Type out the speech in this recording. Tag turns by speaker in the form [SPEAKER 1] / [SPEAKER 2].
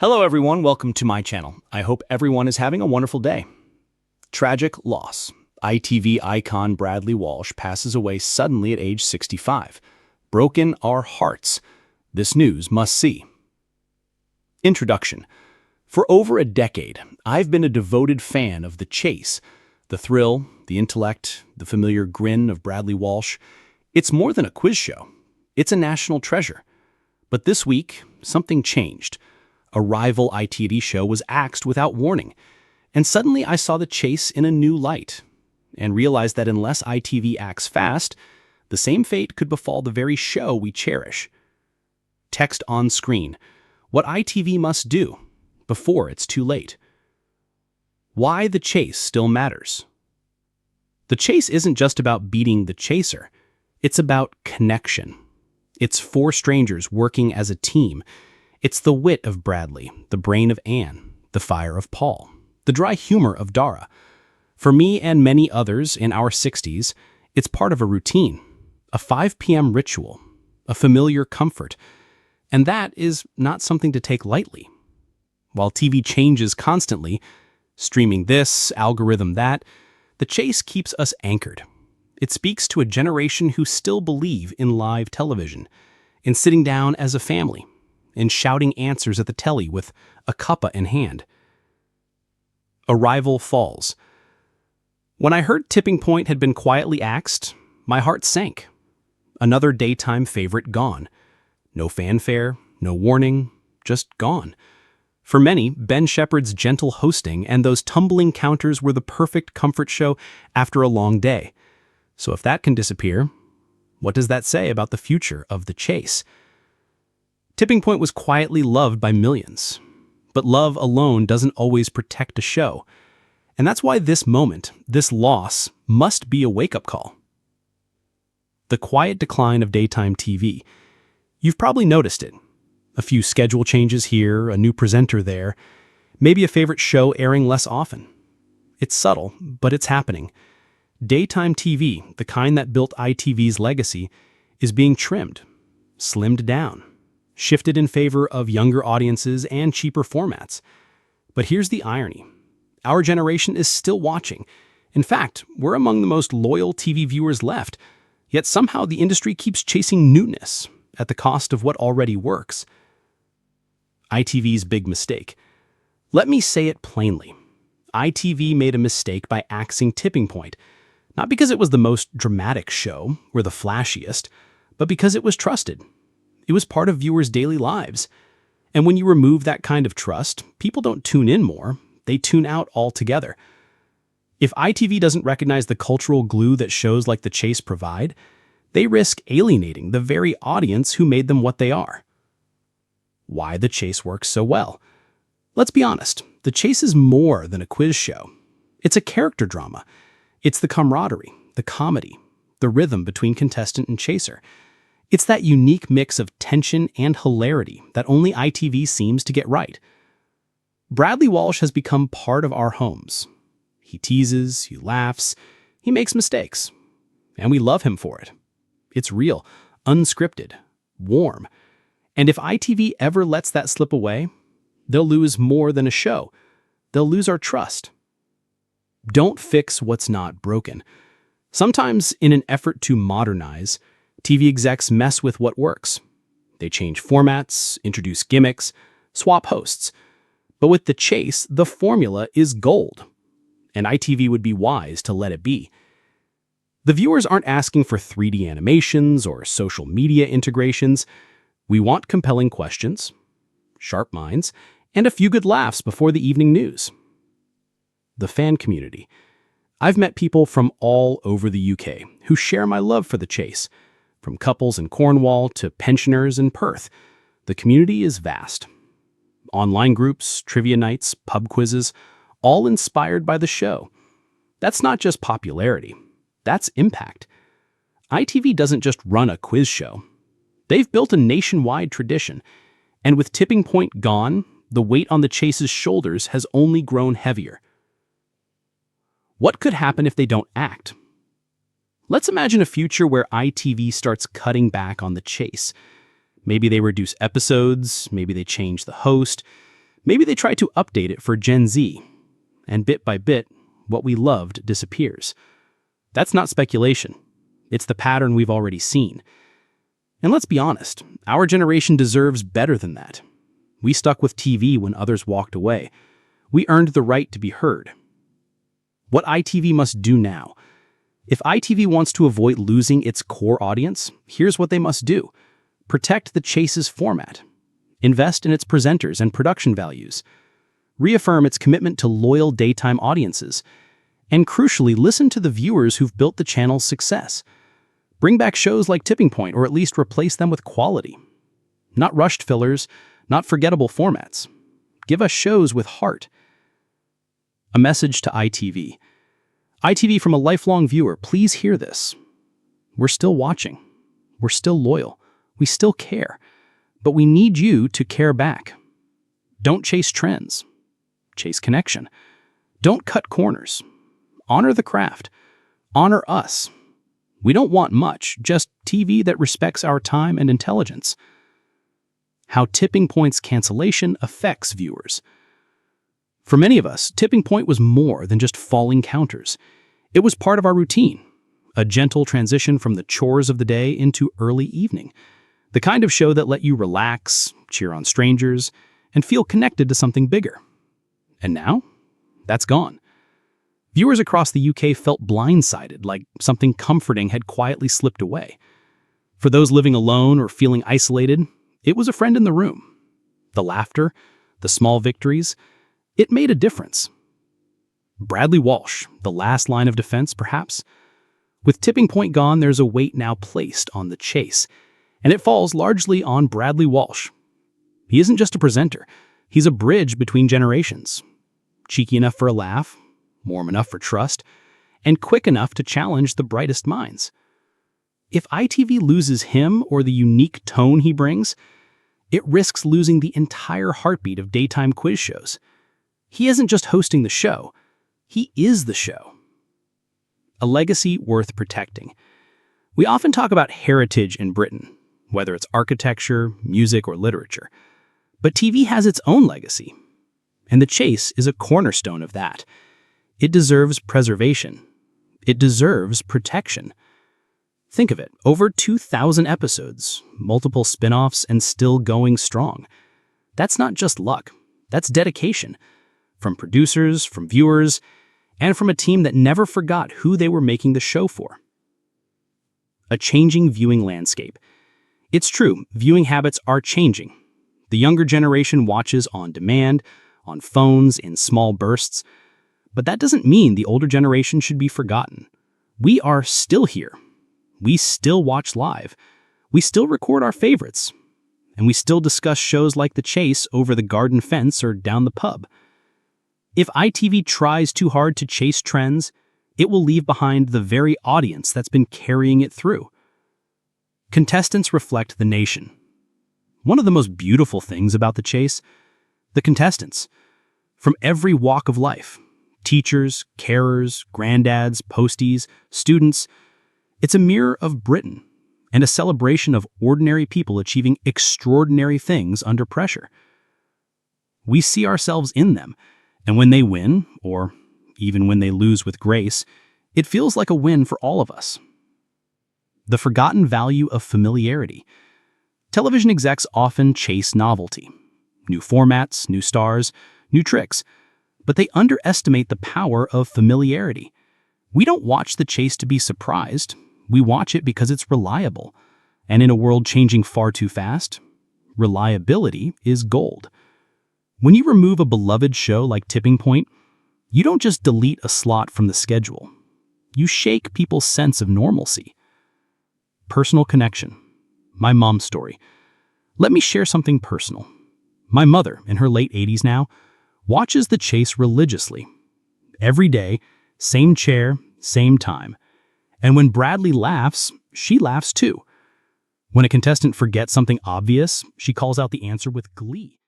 [SPEAKER 1] Hello everyone, welcome to my channel. I hope everyone is having a wonderful day. Tragic loss. ITV icon Bradley Walsh passes away suddenly at age 65. Broken our hearts. This news must see. Introduction. For over a decade, I've been a devoted fan of The Chase. The thrill, the intellect, the familiar grin of Bradley Walsh. It's more than a quiz show. It's a national treasure. But this week, something changed. A rival ITV show was axed without warning, and suddenly I saw The Chase in a new light, and realized that unless ITV acts fast, the same fate could befall the very show we cherish. Text on screen. What ITV must do before it's too late. Why The Chase still matters. The Chase isn't just about beating the chaser. It's about connection. It's four strangers working as a team. It's the wit of Bradley, the brain of Anne, the fire of Paul, the dry humor of Dara. For me and many others in our 60s, it's part of a routine, a 5 p.m. ritual, a familiar comfort. And that is not something to take lightly. While TV changes constantly, streaming this, algorithm that, The Chase keeps us anchored. It speaks to a generation who still believe in live television, in sitting down as a family, and shouting answers at the telly with a cuppa in hand. A rival falls. When I heard Tipping Point had been quietly axed, my heart sank. Another daytime favorite gone. No fanfare, no warning, just gone. For many, Ben Shepherd's gentle hosting and those tumbling counters were the perfect comfort show after a long day. So if that can disappear, what does that say about the future of The Chase? Tipping Point was quietly loved by millions, but love alone doesn't always protect a show. And that's why this moment, this loss, must be a wake-up call. The quiet decline of daytime TV. You've probably noticed it. A few schedule changes here, a new presenter there, maybe a favorite show airing less often. It's subtle, but it's happening. Daytime TV, the kind that built ITV's legacy, is being trimmed, slimmed down, shifted in favor of younger audiences and cheaper formats. But here's the irony. Our generation is still watching. In fact, we're among the most loyal TV viewers left, yet somehow the industry keeps chasing newness at the cost of what already works. ITV's big mistake. Let me say it plainly. ITV made a mistake by axing Tipping Point, not because it was the most dramatic show or the flashiest, but because it was trusted. It was part of viewers' daily lives. And when you remove that kind of trust, people don't tune in more, they tune out altogether. If ITV doesn't recognize the cultural glue that shows like The Chase provide, they risk alienating the very audience who made them what they are. Why The Chase works so well? Let's be honest, The Chase is more than a quiz show. It's a character drama. It's the camaraderie, the comedy, the rhythm between contestant and chaser. It's that unique mix of tension and hilarity that only ITV seems to get right. Bradley Walsh has become part of our homes. He teases, he laughs, he makes mistakes, and we love him for it. It's real, unscripted, warm. And if ITV ever lets that slip away, they'll lose more than a show. They'll lose our trust. Don't fix what's not broken. Sometimes, in an effort to modernize, TV execs mess with what works. They change formats, introduce gimmicks, swap hosts. But with The Chase, the formula is gold, and ITV would be wise to let it be. The viewers aren't asking for 3D animations or social media integrations. We want compelling questions, sharp minds, and a few good laughs before the evening news. The fan community. I've met people from all over the UK who share my love for The Chase. From couples in Cornwall to pensioners in Perth, the community is vast. Online groups, trivia nights, pub quizzes, all inspired by the show. That's not just popularity, that's impact. ITV doesn't just run a quiz show. They've built a nationwide tradition, and with Tipping Point gone, the weight on The Chase's shoulders has only grown heavier. What could happen if they don't act? Let's imagine a future where ITV starts cutting back on The Chase. Maybe they reduce episodes, maybe they change the host, Maybe they try to update it for Gen Z, and bit by bit, what we loved disappears. That's not speculation. It's the pattern we've already seen. And let's be honest, our generation deserves better than that. We stuck with TV when others walked away. We earned the right to be heard. What ITV must do now? If ITV wants to avoid losing its core audience, here's what they must do. Protect the Chase's format. Invest in its presenters and production values. Reaffirm its commitment to loyal daytime audiences. And crucially, listen to the viewers who've built the channel's success. Bring back shows like Tipping Point, or at least replace them with quality. Not rushed fillers, not forgettable formats. Give us shows with heart. A message to ITV. ITV, from a lifelong viewer, please hear this. We're still watching. We're still loyal. We still care. But we need you to care back. Don't chase trends. Chase connection. Don't cut corners. Honor the craft. Honor us. We don't want much, just TV that respects our time and intelligence. How Tipping Point's cancellation affects viewers. For many of us, Tipping Point was more than just falling counters. It was part of our routine, a gentle transition from the chores of the day into early evening, the kind of show that let you relax, cheer on strangers, and feel connected to something bigger. And now, that's gone. Viewers across the UK felt blindsided, like something comforting had quietly slipped away. For those living alone or feeling isolated, it was a friend in the room. The laughter, the small victories, it made a difference. Bradley Walsh, the last line of defense, perhaps? With Tipping Point gone, there's a weight now placed on the Chase, and it falls largely on Bradley Walsh. He isn't just a presenter, he's a bridge between generations. Cheeky enough for a laugh, warm enough for trust, and quick enough to challenge the brightest minds. If ITV loses him or the unique tone he brings, it risks losing the entire heartbeat of daytime quiz shows. He isn't just hosting the show, he is the show. A legacy worth protecting. We often talk about heritage in Britain, whether it's architecture, music, or literature. But TV has its own legacy, and The Chase is a cornerstone of that. It deserves preservation. It deserves protection. Think of it, over 2,000 episodes, multiple spin-offs, and still going strong. That's not just luck, that's dedication. From producers, from viewers, and from a team that never forgot who they were making the show for. A changing viewing landscape. It's true, viewing habits are changing. The younger generation watches on demand, on phones, in small bursts. But that doesn't mean the older generation should be forgotten. We are still here. We still watch live. We still record our favorites. And we still discuss shows like The Chase over the garden fence or down the pub. If ITV tries too hard to chase trends, it will leave behind the very audience that's been carrying it through. Contestants reflect the nation. One of the most beautiful things about The Chase, the contestants. From every walk of life, teachers, carers, granddads, posties, students, it's a mirror of Britain and a celebration of ordinary people achieving extraordinary things under pressure. We see ourselves in them, and when they win, or even when they lose with grace, it feels like a win for all of us. The forgotten value of familiarity. Television execs often chase novelty. New formats, new stars, new tricks. But they underestimate the power of familiarity. We don't watch The Chase to be surprised. We watch it because it's reliable. And in a world changing far too fast, reliability is gold. When you remove a beloved show like Tipping Point, you don't just delete a slot from the schedule. You shake people's sense of normalcy. Personal connection. My mom's story. Let me share something personal. My mother, in her late 80s now, watches The Chase religiously. Every day, same chair, same time. And when Bradley laughs, she laughs too. When a contestant forgets something obvious, she calls out the answer with glee.